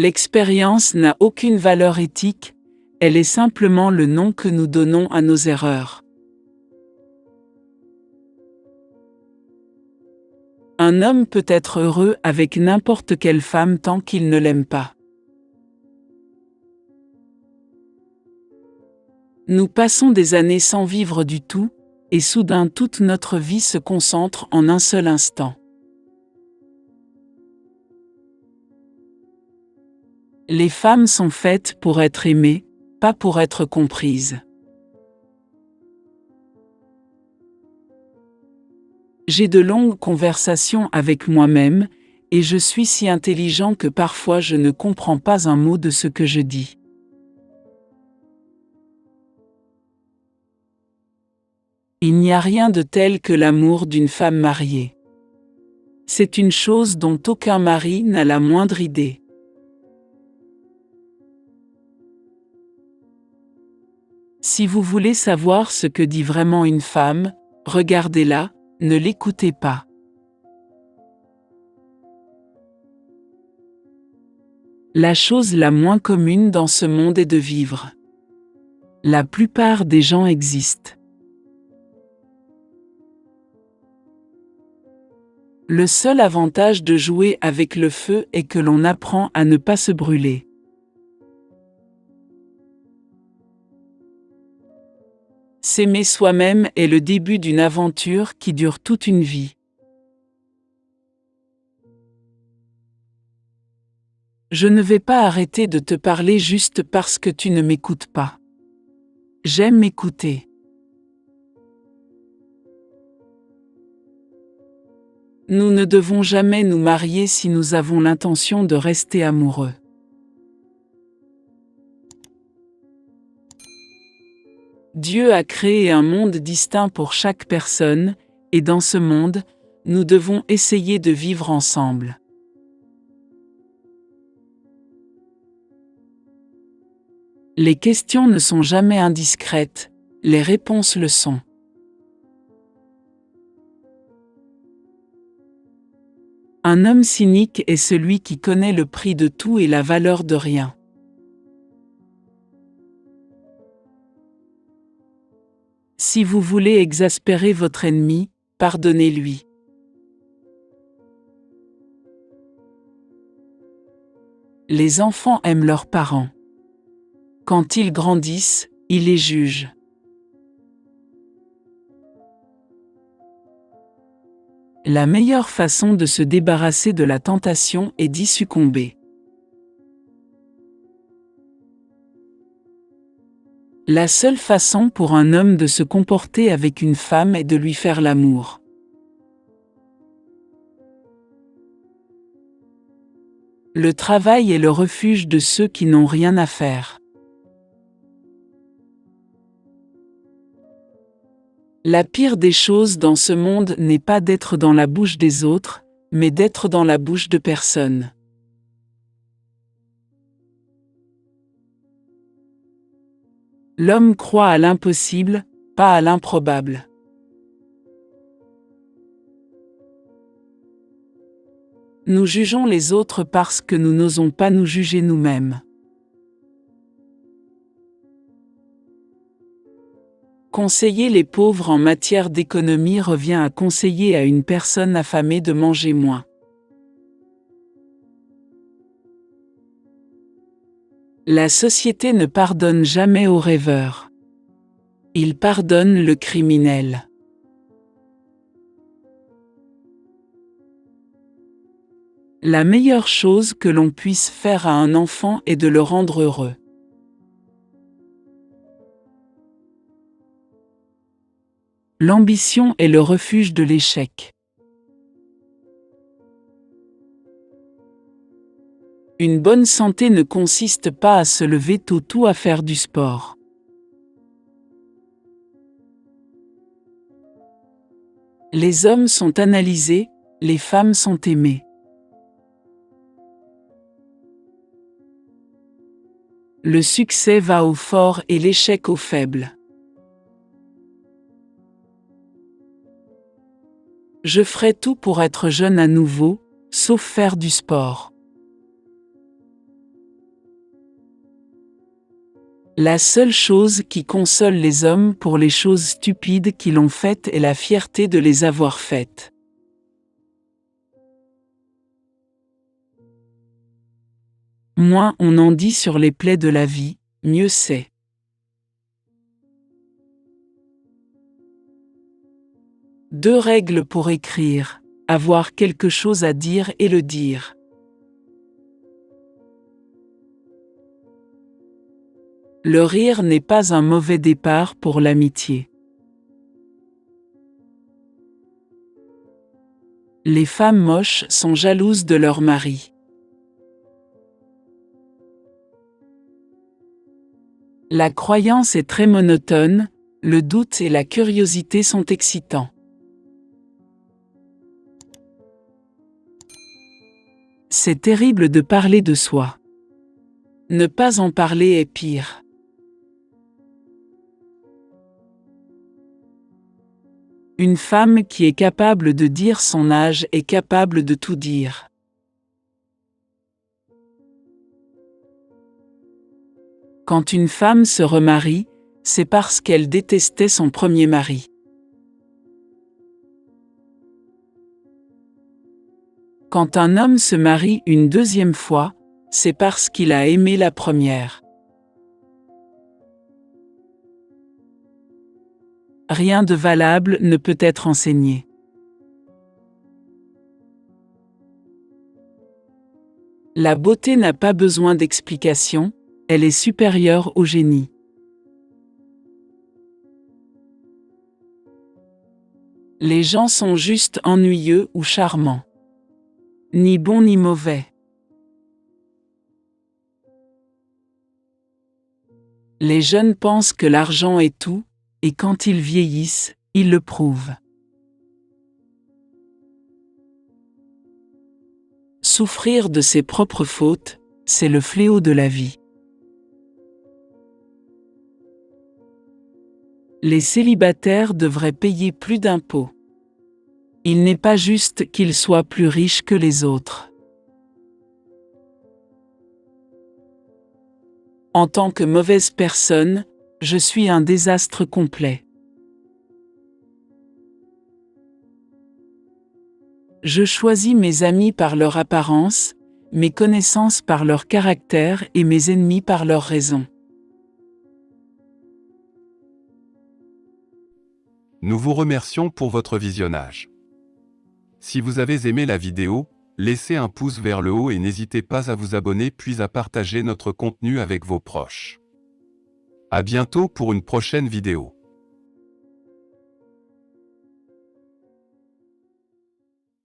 L'expérience n'a aucune valeur éthique, elle est simplement le nom que nous donnons à nos erreurs. Un homme peut être heureux avec n'importe quelle femme tant qu'il ne l'aime pas. Nous passons des années sans vivre du tout, et soudain toute notre vie se concentre en un seul instant. Les femmes sont faites pour être aimées, pas pour être comprises. J'ai de longues conversations avec moi-même, et je suis si intelligent que parfois je ne comprends pas un mot de ce que je dis. Il n'y a rien de tel que l'amour d'une femme mariée. C'est une chose dont aucun mari n'a la moindre idée. Si vous voulez savoir ce que dit vraiment une femme, regardez-la, ne l'écoutez pas. La chose la moins commune dans ce monde est de vivre. La plupart des gens existent. Le seul avantage de jouer avec le feu est que l'on apprend à ne pas se brûler. S'aimer soi-même est le début d'une aventure qui dure toute une vie. Je ne vais pas arrêter de te parler juste parce que tu ne m'écoutes pas. J'aime écouter. Nous ne devons jamais nous marier si nous avons l'intention de rester amoureux. Dieu a créé un monde distinct pour chaque personne, et dans ce monde, nous devons essayer de vivre ensemble. Les questions ne sont jamais indiscrètes, les réponses le sont. Un homme cynique est celui qui connaît le prix de tout et la valeur de rien. Si vous voulez exaspérer votre ennemi, pardonnez-lui. Les enfants aiment leurs parents. Quand ils grandissent, ils les jugent. La meilleure façon de se débarrasser de la tentation est d'y succomber. La seule façon pour un homme de se comporter avec une femme est de lui faire l'amour. Le travail est le refuge de ceux qui n'ont rien à faire. La pire des choses dans ce monde n'est pas d'être dans la bouche des autres, mais d'être dans la bouche de personne. L'homme croit à l'impossible, pas à l'improbable. Nous jugeons les autres parce que nous n'osons pas nous juger nous-mêmes. Conseiller les pauvres en matière d'économie revient à conseiller à une personne affamée de manger moins. La société ne pardonne jamais aux rêveurs. Il pardonne le criminel. La meilleure chose que l'on puisse faire à un enfant est de le rendre heureux. L'ambition est le refuge de l'échec. Une bonne santé ne consiste pas à se lever tôt ou à faire du sport. Les hommes sont analysés, les femmes sont aimées. Le succès va aux forts et l'échec aux faibles. Je ferai tout pour être jeune à nouveau, sauf faire du sport. La seule chose qui console les hommes pour les choses stupides qu'ils ont faites est la fierté de les avoir faites. Moins on en dit sur les plaies de la vie, mieux c'est. Deux règles pour écrire: avoir quelque chose à dire et le dire. Le rire n'est pas un mauvais départ pour l'amitié. Les femmes moches sont jalouses de leur mari. La croyance est très monotone, le doute et la curiosité sont excitants. C'est terrible de parler de soi. Ne pas en parler est pire. Une femme qui est capable de dire son âge est capable de tout dire. Quand une femme se remarie, c'est parce qu'elle détestait son premier mari. Quand un homme se marie une deuxième fois, c'est parce qu'il a aimé la première. Rien de valable ne peut être enseigné. La beauté n'a pas besoin d'explication, elle est supérieure au génie. Les gens sont juste ennuyeux ou charmants. Ni bons ni mauvais. Les jeunes pensent que l'argent est tout, et quand ils vieillissent, ils le prouvent. Souffrir de ses propres fautes, c'est le fléau de la vie. Les célibataires devraient payer plus d'impôts. Il n'est pas juste qu'ils soient plus riches que les autres. En tant que mauvaise personne, je suis un désastre complet. Je choisis mes amis par leur apparence, mes connaissances par leur caractère et mes ennemis par leur raison. Nous vous remercions pour votre visionnage. Si vous avez aimé la vidéo, laissez un pouce vers le haut et n'hésitez pas à vous abonner puis à partager notre contenu avec vos proches. À bientôt pour une prochaine vidéo.